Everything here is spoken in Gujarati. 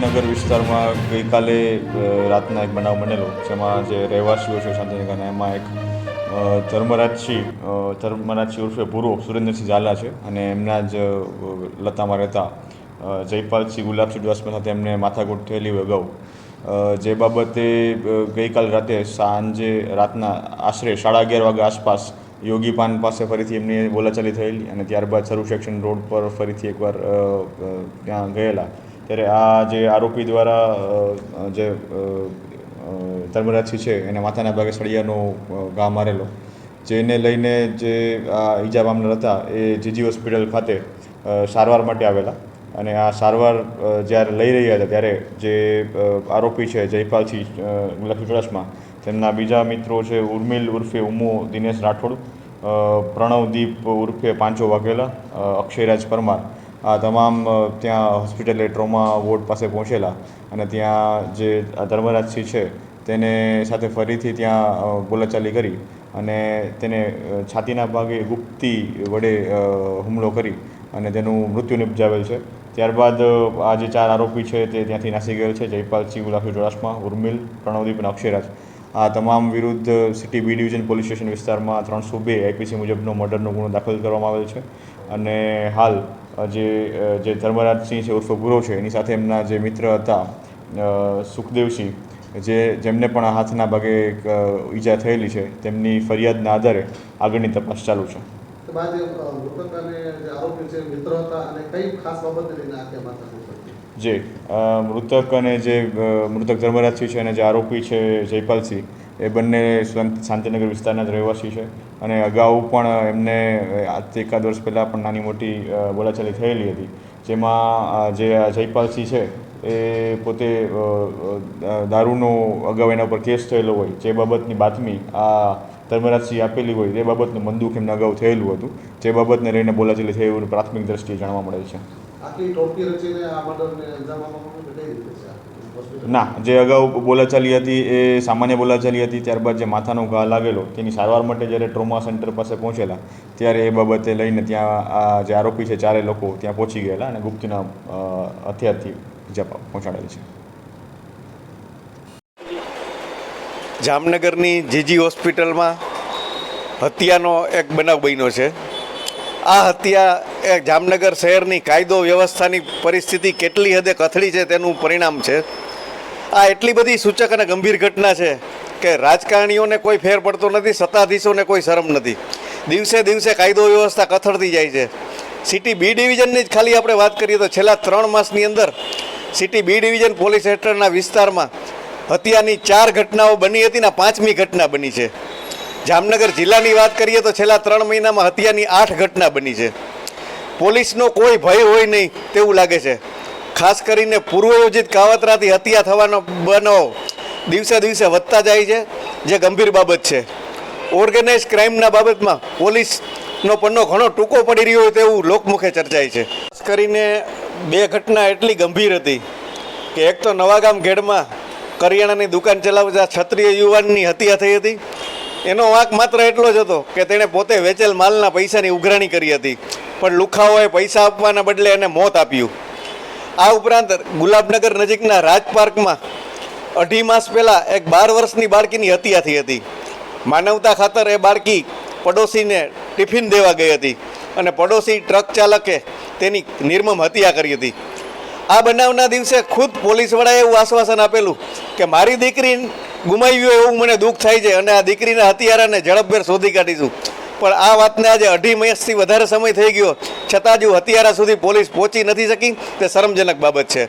શાંતિનગર વિસ્તારમાં ગઈકાલે રાતના એક બનાવ બનેલો, જેમાં જે રહેવાસીઓ છે શાંતિનગરના, એમાં એક ધર્મરાજસિંહ ઉર્ફે પૂરો સુરેન્દ્રસિંહ ઝાલા છે અને એમના જ લતામાં રહેતા જયપાલસિંહ ગુલાબસિંહ ચુડાસમા સાથે એમને માથાકૂટ થયેલી હોય અગાઉ, જે બાબતે ગઈકાલ રાતના આશરે 11:30 વાગ્યા આસપાસ યોગી પાન પાસે ફરીથી એમની બોલાચાલી થયેલી અને ત્યારબાદ સરૂ સેક્શન રોડ પર ફરીથી એકવાર ત્યાં ગયેલા. ત્યારે આ જે આરોપી દ્વારા જે ધર્મરાજસિંહ છે એને માથાના ભાગે સળિયાનો ઘા મારેલો, જેને લઈને જે ઈજા પામનાર હતા એ જીજી હોસ્પિટલ ખાતે સારવાર માટે આવેલા અને આ સારવાર જ્યારે લઈ રહ્યા હતા ત્યારે જે આરોપી છે જયપાલસિંહ ગુલાબસિંહ ચુડાસમા, તેમના બીજા મિત્રો છે ઉર્મિલ ઉર્ફે ઉમો દિનેશ રાઠોડ, પ્રણવદીપ ઉર્ફે પાંચો વાઘેલા, અક્ષયરાજ પરમાર, આ તમામ ત્યાં હોસ્પિટલે ટ્રોમા વોર્ડ પાસે પહોંચેલા અને ત્યાં જે ધર્મરાજસિંહ છે તેને સાથે ફરીથી ત્યાં બોલાચાલી કરી અને તેને છાતીના ભાગે ગુપ્તી વડે હુમલો કરી અને તેનું મૃત્યુ નિપજાવેલ છે. ત્યારબાદ આ જે 4 આરોપી છે તે ત્યાંથી નાસી ગયેલ છે. જયપાલસિંહ ગુલાબસિંહ ચુડાસમા, ઉર્મિલ, પ્રણવદીપ અને અક્ષયરાજ, આ તમામ વિરુદ્ધ city B division police station વિસ્તારમાં 302 આઈપીસી મુજબનો મર્ડરનો ગુનો દાખલ કરવામાં આવેલ છે અને હાલ જે ધર્મરાજસિંહ છે ઉર્ફે ગુરો છે એની સાથે એમના જે મિત્ર હતા સુખદેવસિંહ, જેમને પણ હાથના ભાગે ઈજા થયેલી છે, તેમની ફરિયાદના આધારે આગળની તપાસ ચાલુ છે. જે મૃતક અને જે મૃતક ધર્મરાજસિંહ છે અને જે આરોપી છે જયપાલસિંહ, એ બંને શાંતિનગર વિસ્તારના જ રહેવાસી છે અને અગાઉ પણ એમને આજથી 1 વર્ષ પહેલાં પણ નાની મોટી બોલાચાલી થયેલી હતી, જેમાં જે જયપાલસિંહ છે એ પોતે દારૂનો અગાઉ એના ઉપર કેસ થયેલો હોય, જે બાબતની બાતમી આ ધર્મરાજસિંહ આપેલી હોય, તે બાબતનું મંદુક એમને અગાઉ થયેલું હતું, જે બાબતને લઈને બોલાચાલી થઈ એવું પ્રાથમિક દ્રષ્ટિએ જાણવા મળેલ છે. ના, જે અગાઉ બોલાચાલી હતી એ સામાન્ય બોલાચાલી હતી. ત્યારબાદ જે માથાનો ઘા લાગેલો તેની સારવાર માટે જ્યારે ટ્રોમા સેન્ટર પાસે પહોંચેલા ત્યારે એ બાબતે લઈને ત્યાં આ જે આરોપી છે 4 લોકો ત્યાં પહોંચી ગયેલા અને ગુપ્તીના હથિયારથી ઈજા પહોંચાડેલ છે. જામનગરની જીજી હોસ્પિટલમાં હત્યાનો એક બનાવ બન્યો છે. આ હત્યા એ જામનગર શહેરની કાયદો વ્યવસ્થાની પરિસ્થિતિ કેટલી હદે કથળી છે તેનું પરિણામ છે. આ એટલી બધી સૂચક અને ગંભીર ઘટના છે કે રાજકારણીઓને કોઈ ફેર પડતો નથી, સત્તાધીશોને કોઈ શરમ નથી. દિવસે દિવસે કાયદો વ્યવસ્થા કથળતી જાય છે. સિટી બી ડિવિઝનની જ ખાલી આપણે વાત કરીએ તો છેલ્લા 3 માસની અંદર સિટી બી ડિવિઝન પોલીસ હેઠળના વિસ્તારમાં હત્યાની 4 ઘટનાઓ બની હતી ને 5મી ઘટના બની છે. જામનગર જિલ્લાની વાત કરીએ તો છેલ્લા 3 મહિનામાં હત્યાની 8 ઘટના બની છે. પોલીસનો કોઈ ભય હોય નહીં તેવું લાગે છે. ખાસ કરીને પૂર્વયોજિત કાવતરાથી હત્યા થવાનો બનાવ દિવસે દિવસે વધતા જાય છે, જે ગંભીર બાબત છે. ઓર્ગેનાઇઝ ક્રાઇમના બાબતમાં પોલીસનો પન્નો ઘણો ટૂંકો પડી રહ્યો હોય તેવું લોકમુખે ચર્ચાય છે. ખાસ કરીને 2 ઘટના એટલી ગંભીર હતી કે એક તો નવાગામ ઘેડમાં કરિયાણાની દુકાન ચલાવતા ક્ષત્રિય યુવાનની હત્યા થઈ હતી. એનો વાંક માત્ર એટલો જ હતો કે તેણે પોતે વેચેલ માલના પૈસાની ઉઘરાણી કરી હતી, પણ લુખાઓએ પૈસા આપવાના બદલે એને મોત આપ્યું. આ ઉપરાંત ગુલાબનગર નજીકના રાજપાર્કમાં 2.5 માસ પહેલાં એક 12 વર્ષની બાળકીની હત્યા થઈ હતી. માનવતા ખાતર એ બાળકી પડોશીને ટિફિન દેવા ગઈ હતી અને પડોશી ટ્રક ચાલકે તેની નિર્મમ હત્યા કરી હતી. આ બનાવના દિવસે ખુદ પોલીસવાળાએ એવું આશ્વાસન આપેલું કે મારી દીકરી ગુમાવી હોય એવું મને દુઃખ થાય છે અને આ દીકરીના હત્યારાને ઝડપભેર શોધી કાઢીશું. પણ આ વાતને આજે 2.5 માસથી વધારે સમય થઈ ગયો છતાં જ હત્યારા સુધી પોલીસ પહોંચી નથી શકી, તે શરમજનક બાબત છે.